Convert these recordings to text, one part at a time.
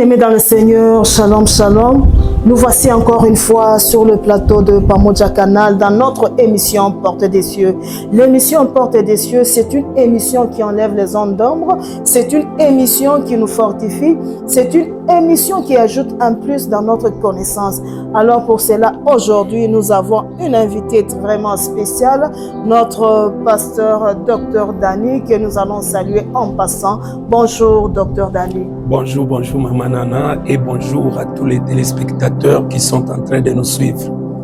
Bien-aimés dans le Seigneur, shalom, shalom. Nous voici encore une fois sur le plateau de Pamoja Canal dans notre émission Porte des Cieux. L'émission Porte des Cieux, c'est une émission qui enlève les ondes d'ombre, c'est une émission qui nous fortifie, c'est une émission qui ajoute un plus dans notre connaissance. Alors pour cela, aujourd'hui, nous avons une invitée vraiment spéciale, notre pasteur Dr Danny, que nous allons saluer en passant. Bonjour Dr Danny. Bonjour, bonjour Maman Nana et bonjour à tous les téléspectateurs qui sont en train de nous suivre.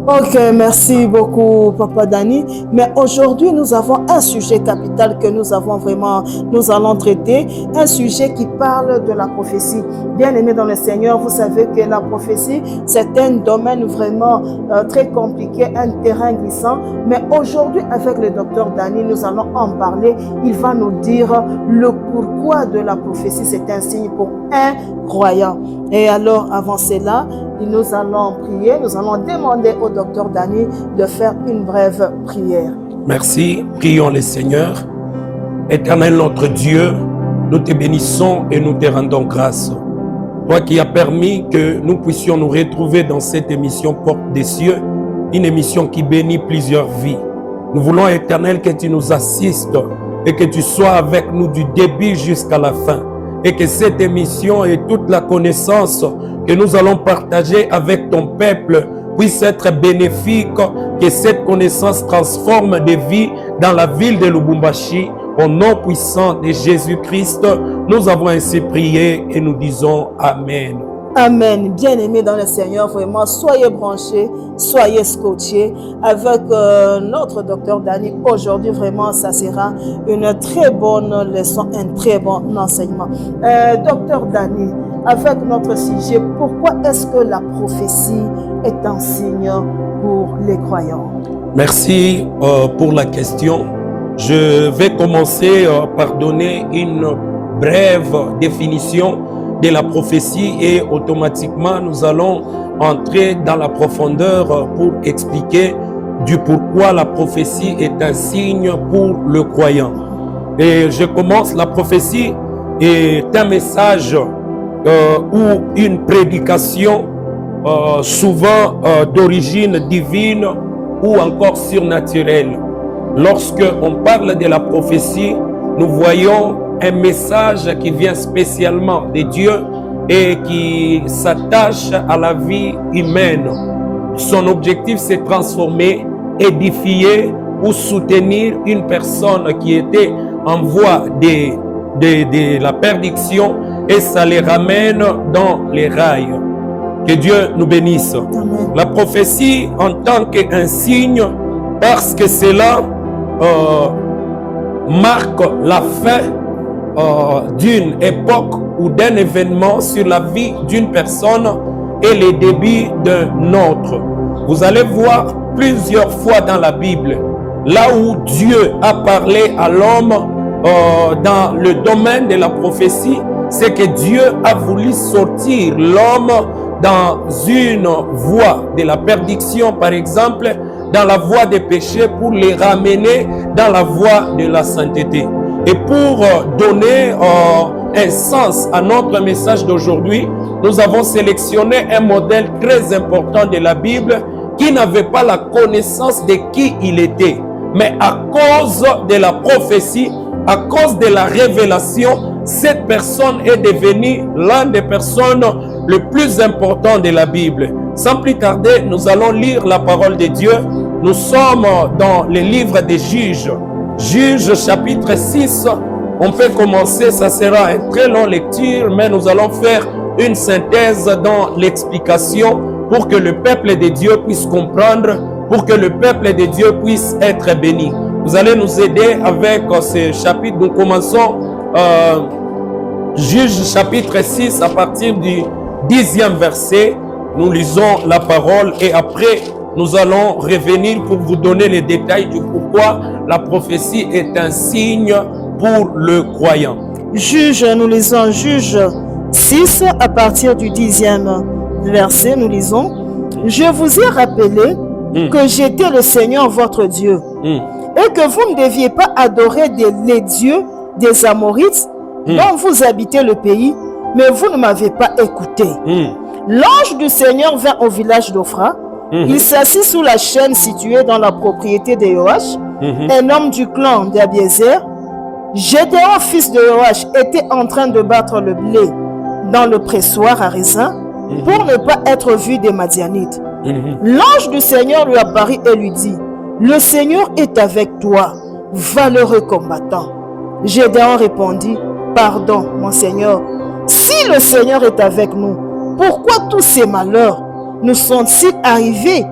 Ok, merci beaucoup Papa Danny. Mais aujourd'hui, nous avons un sujet capital que nous allons traiter, un sujet qui parle de la prophétie. Bien-aimés dans le Seigneur, vous savez que la prophétie, c'est un domaine vraiment très compliqué, un terrain glissant. Mais aujourd'hui, avec le docteur Danny, nous allons en parler. Il va nous dire le pourquoi de la prophétie. C'est un signe pour un croyant. Et alors, avant cela, nous allons prier, nous allons demander au docteur Danny de faire une brève prière. Merci, prions le Seigneur. Éternel notre Dieu, nous te bénissons et nous te rendons grâce. Toi qui as permis que nous puissions nous retrouver dans cette émission Porte des Cieux, une émission qui bénit plusieurs vies. Nous voulons, Éternel, que tu nous assistes et que tu sois avec nous du début jusqu'à la fin. Et que cette émission et toute la connaissance que nous allons partager avec ton peuple puisse être bénéfique, que cette connaissance transforme des vies dans la ville de Lubumbashi. Au nom puissant de Jésus-Christ, nous avons ainsi prié et nous disons Amen. Amen. Bien-aimés dans le Seigneur, vraiment, soyez branchés, soyez scotchés avec notre docteur Danny. Aujourd'hui, vraiment, ça sera une très bonne leçon, un très bon enseignement. Docteur Danny, avec notre sujet, pourquoi est-ce que la prophétie est un signe pour les croyants? Merci pour la question. Je vais commencer par donner une brève définition de la prophétie et automatiquement nous allons entrer dans la profondeur pour expliquer du pourquoi la prophétie est un signe pour le croyant. Et je commence, la prophétie est un message ou une prédication souvent d'origine divine ou encore surnaturelle. Lorsque on parle de la prophétie, nous voyons un message qui vient spécialement de Dieu et qui s'attache à la vie humaine. Son objectif, c'est transformer, édifier ou soutenir une personne qui était en voie de la perdition et ça les ramène dans les rails. Que Dieu nous bénisse. Amen. La prophétie en tant qu'un signe, parce que cela marque la fin d'une époque ou d'un événement sur la vie d'une personne et le début d'un autre. Vous allez voir plusieurs fois dans la Bible, là où Dieu a parlé à l'homme dans le domaine de la prophétie, c'est que Dieu a voulu sortir l'homme dans une voie de la perdition, par exemple, dans la voie des péchés pour les ramener dans la voie de la sainteté. Et pour donner un sens à notre message d'aujourd'hui, nous avons sélectionné un modèle très important de la Bible qui n'avait pas la connaissance de qui il était. Mais à cause de la prophétie, à cause de la révélation, cette personne est devenue l'une des personnes les plus importantes de la Bible. Sans plus tarder, nous allons lire la parole de Dieu. Nous sommes dans le livre des Juges. Juges chapitre 6, on peut commencer, ça sera une très longue lecture, mais nous allons faire une synthèse dans l'explication pour que le peuple de Dieu puisse comprendre, pour que le peuple de Dieu puisse être béni. Vous allez nous aider avec ce chapitre. Nous commençons Juges chapitre 6 à partir du 10e verset. Nous lisons la parole et après nous allons revenir pour vous donner les détails du pourquoi la prophétie est un signe pour le croyant. Nous lisons Juges 6 à partir du 10e verset, nous lisons: Je vous ai rappelé que j'étais le Seigneur votre Dieu et que vous ne deviez pas adorer les dieux des Amorites dont vous habitez le pays, mais vous ne m'avez pas écouté. L'ange du Seigneur vint au village d'Ophra. Il s'assit sous la chaîne située dans la propriété de Joach, un homme du clan d'Abiézer. Gédéon, fils de Joach, était en train de battre le blé dans le pressoir à raisin pour ne pas être vu des Madianites. L'ange du Seigneur lui apparut et lui dit: le Seigneur est avec toi, valeureux combattant. Gédéon répondit: pardon, mon Seigneur, si le Seigneur est avec nous, pourquoi tous ces malheurs nous sont-ils arrivés